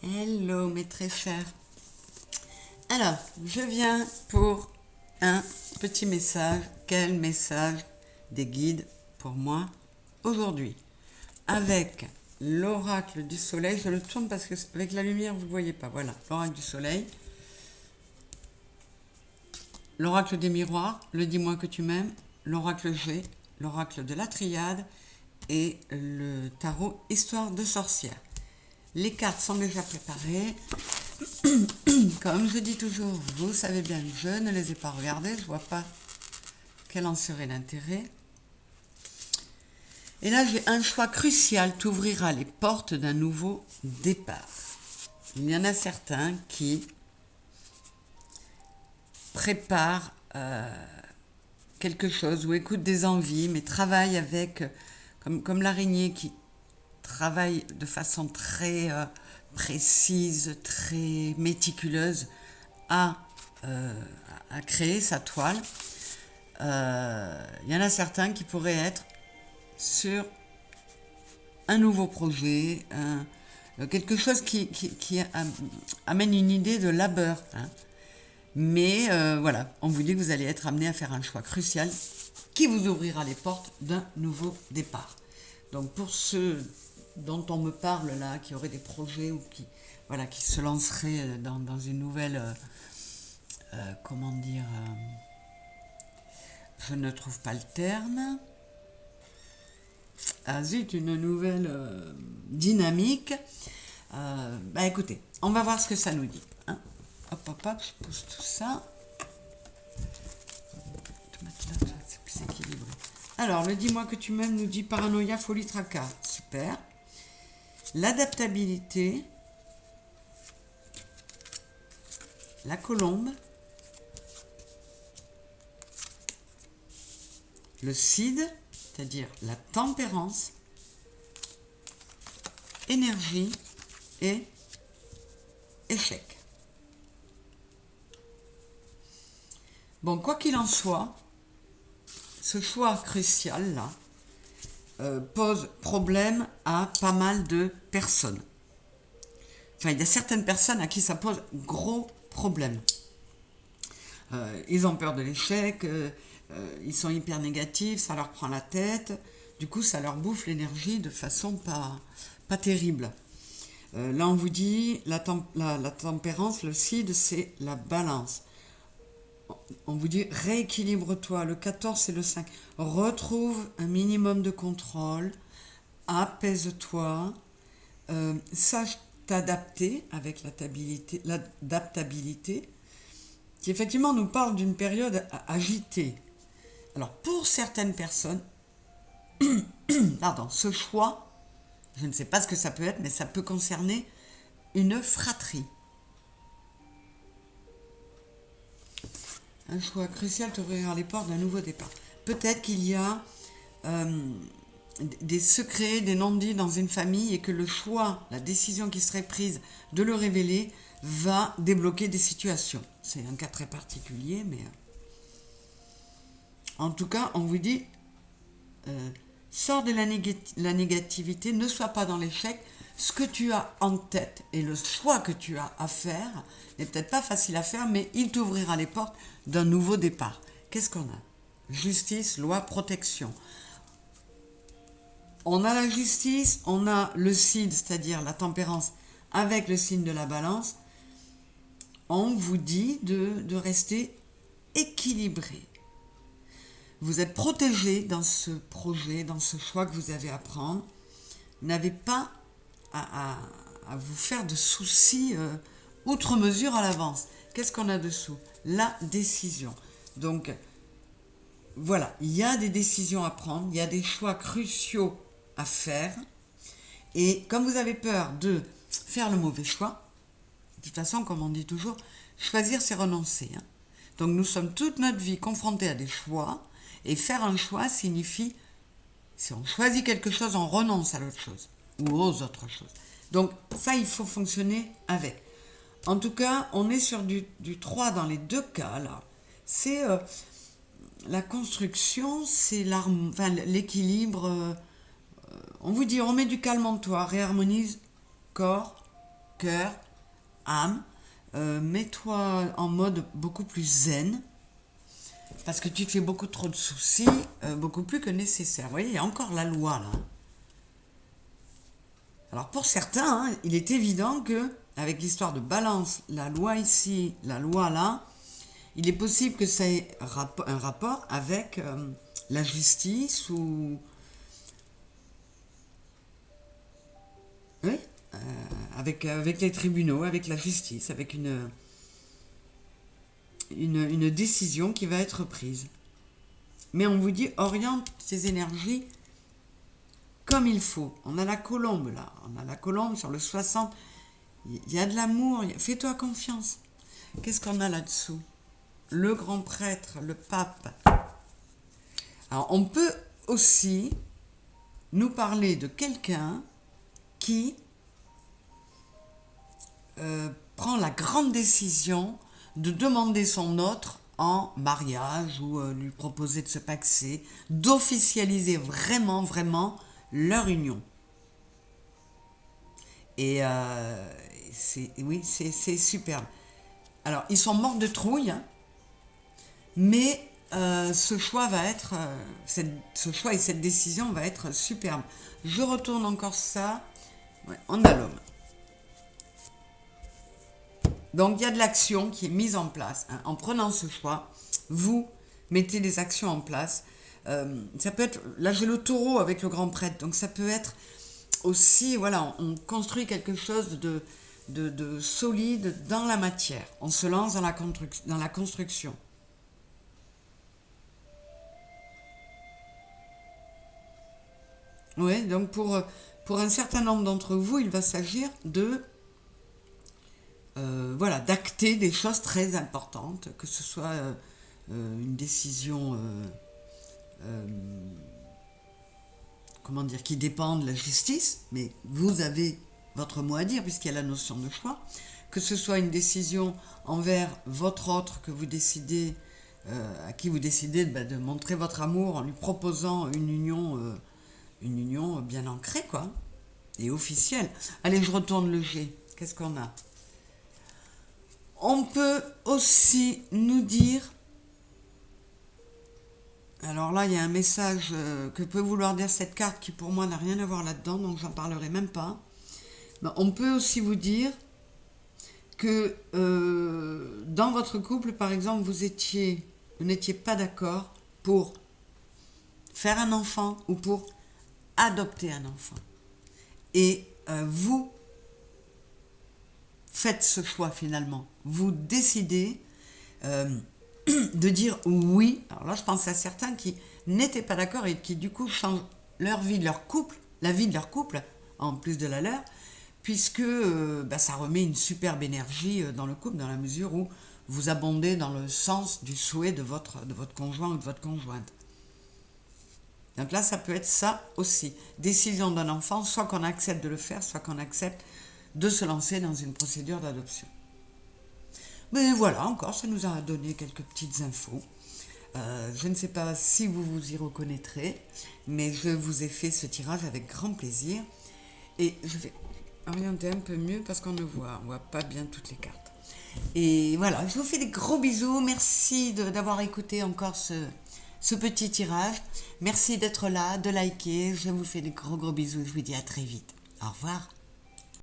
Hello mes très chers. Alors, je viens pour un petit message. Quel message des guides pour moi aujourd'hui? Avec l'oracle du soleil, je le tourne parce que avec la lumière vous ne le voyez pas. Voilà, l'oracle du soleil. L'oracle des miroirs, le dis-moi que tu m'aimes. L'oracle G, l'oracle de la triade et le tarot histoire de sorcière. Les cartes sont déjà préparées. Comme je dis toujours, vous savez bien que je ne les ai pas regardées, je ne vois pas quel en serait l'intérêt. Et là, j'ai un choix crucial, t'ouvrira les portes d'un nouveau départ. Il y en a certains qui préparent quelque chose ou écoutent des envies, mais travaillent avec, comme l'araignée qui travaille de façon très précise, très méticuleuse à créer sa toile. Il y en a certains qui pourraient être sur un nouveau projet, quelque chose qui amène une idée de labeur. Hein. Mais voilà, on vous dit que vous allez être amené à faire un choix crucial qui vous ouvrira les portes d'un nouveau départ. Donc pour ceux dont on me parle là, qui auraient des projets ou qui se lanceraient dans une nouvelle, comment dire, je ne trouve pas le terme, une nouvelle dynamique, écoutez, on va voir ce que ça nous dit. Hein. Hop, hop, hop, je pousse tout ça. C'est plus équilibré. Alors, le dis-moi que tu m'aimes nous dit paranoïa, folie, tracas. Super. L'adaptabilité, la colombe, le cid, c'est-à-dire la tempérance, énergie et échec. Bon, quoi qu'il en soit, ce choix crucial là pose problème à pas mal de personnes. Enfin, il y a certaines personnes à qui ça pose gros problème. Ils ont peur de l'échec, ils sont hyper négatifs, ça leur prend la tête, du coup ça leur bouffe l'énergie de façon pas terrible. Là on vous dit, la tempérance, le cid, c'est la balance. On vous dit rééquilibre-toi, le 14 c'est le 5. Retrouve un minimum de contrôle, apaise-toi, sache t'adapter avec l'adaptabilité, qui effectivement nous parle d'une période agitée. Alors pour certaines personnes, pardon, ce choix, je ne sais pas ce que ça peut être, mais ça peut concerner une fratrie. Un choix crucial t'ouvrira les portes d'un nouveau départ. Peut-être qu'il y a des secrets, des non-dits dans une famille et que le choix, la décision qui serait prise de le révéler va débloquer des situations. C'est un cas très particulier, mais en tout cas, on vous dit, sors de la négativité, ne sois pas dans l'échec. Ce que tu as en tête et le choix que tu as à faire n'est peut-être pas facile à faire, mais il t'ouvrira les portes d'un nouveau départ. Qu'est-ce qu'on a? Justice, loi, protection. On a la justice, on a le cid, c'est-à-dire la tempérance, avec le signe de la balance. On vous dit de rester équilibré. Vous êtes protégé dans ce projet, dans ce choix que vous avez à prendre. Vous n'avez pas à vous faire de soucis outre mesure à l'avance. Qu'est-ce qu'on a dessous? La décision. Donc, voilà, il y a des décisions à prendre, il y a des choix cruciaux à faire. Et comme vous avez peur de faire le mauvais choix, de toute façon, comme on dit toujours, choisir, c'est renoncer. Hein. Donc, nous sommes toute notre vie confrontés à des choix. Et faire un choix signifie, si on choisit quelque chose, on renonce à l'autre chose. Ou aux autres choses. Donc ça, il faut fonctionner avec. En tout cas, on est sur du 3 dans les deux cas, là. C'est la construction, c'est l'équilibre. On vous dit, on met du calme en toi, réharmonise corps, cœur, âme. Mets-toi en mode beaucoup plus zen, parce que tu te fais beaucoup trop de soucis, beaucoup plus que nécessaire. Vous voyez, il y a encore la loi là. Alors pour certains, hein, il est évident que avec l'histoire de balance, la loi ici, la loi là, il est possible que ça ait un rapport avec la justice ou... Oui, avec les tribunaux, avec la justice, avec une décision qui va être prise. Mais on vous dit, oriente ces énergies comme il faut. On a la colombe là, on a la colombe sur le 60. Il y a de l'amour, fais-toi confiance. Qu'est-ce qu'on a là-dessous? Le grand prêtre, le pape. Alors on peut aussi nous parler de quelqu'un qui prend la grande décision de demander son autre en mariage ou lui proposer de se paxer, d'officialiser vraiment, vraiment leur union. Et oui, c'est superbe. Alors, ils sont morts de trouille, hein, mais ce choix va être, ce choix et cette décision va être superbe. Je retourne encore ça. Ouais, on a l'homme. Donc, il y a de l'action qui est mise en place. Hein. En prenant ce choix, vous mettez des actions en place. Ça peut être, là j'ai le taureau avec le grand prêtre, donc ça peut être aussi, voilà, on construit quelque chose de solide dans la matière. On se lance dans la construction. Oui, donc pour un certain nombre d'entre vous, il va s'agir de voilà, d'acter des choses très importantes, que ce soit une décision comment dire, qui dépend de la justice, mais vous avez votre mot à dire puisqu'il y a la notion de choix, que ce soit une décision envers votre autre que vous décidez, à qui vous décidez de montrer votre amour en lui proposant une union bien ancrée, quoi, et officielle. Allez, je retourne le G. Qu'est-ce qu'on a? On peut aussi nous dire, alors là il y a un message que peut vouloir dire cette carte qui pour moi n'a rien à voir là-dedans, donc j'en parlerai même pas. Mais on peut aussi vous dire que dans votre couple, par exemple, vous n'étiez pas d'accord pour faire un enfant ou pour adopter un enfant. Et vous faites ce choix finalement. Vous décidez de dire oui. Alors là, je pense à certains qui n'étaient pas d'accord et qui du coup changent leur vie, leur couple, la vie de leur couple, en plus de la leur, puisque ça remet une superbe énergie dans le couple, dans la mesure où vous abondez dans le sens du souhait de votre conjoint ou de votre conjointe. Donc là, ça peut être ça aussi. Décision d'un enfant, soit qu'on accepte de le faire, soit qu'on accepte de se lancer dans une procédure d'adoption. Mais voilà, encore, ça nous a donné quelques petites infos. Je ne sais pas si vous vous y reconnaîtrez, mais je vous ai fait ce tirage avec grand plaisir. Et je vais orienter un peu mieux parce qu'on ne voit pas bien toutes les cartes. Et voilà, je vous fais des gros bisous. Merci d'avoir écouté encore ce petit tirage. Merci d'être là, de liker. Je vous fais des gros bisous. Je vous dis à très vite. Au revoir.